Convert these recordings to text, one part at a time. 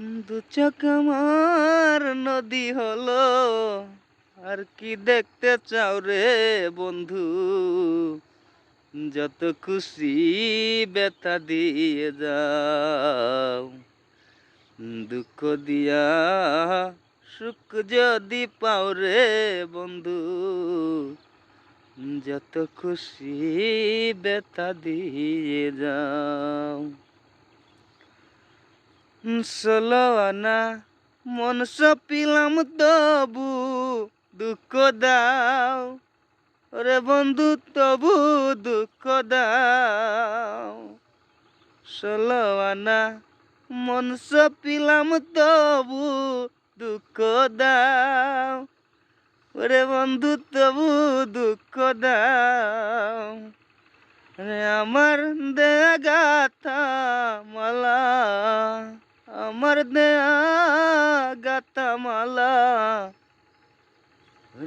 দু চোখ আমার নদী হলো, আর কি দেখতে চাও রে বন্ধু? যত খুশি ব্যথা দিয়ে যাও, দুঃখ দিয়া সুখ যদি পাও রে বন্ধু, যত খুশি ব্যথা দিয়ে যাও। ষোলো আনা মন সপিলাম তবু দুঃখ দাও ওরে বন্ধু, তবু দুঃখ দাও। ষোলো আনা মন সপিলাম তবু দুঃখ দাও ওরে বন্ধু, তবু দুঃখ দাও। আমার দেয়া গাথা মালা, আমার দেয়া গাথা মালা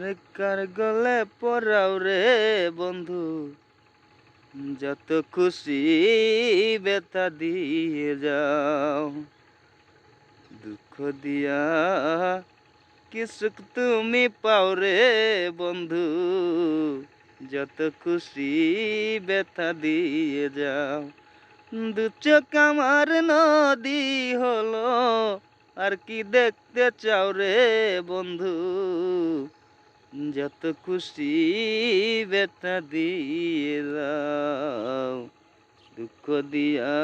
রে কার গলে পরাও রে বন্ধু, যত খুশি ব্যথা দিয়ে যাও। দুঃখ দিয়া কি সুখ তুমি পাও রে বন্ধু, যত খুশি ব্যথা দিয়ে যাও। দু চোখ আমার নদী হলো, আর কি দেখতে চাও রে বন্ধু, যত খুশি ব্যথা দিয়ে দাও। দুঃখ দিয়া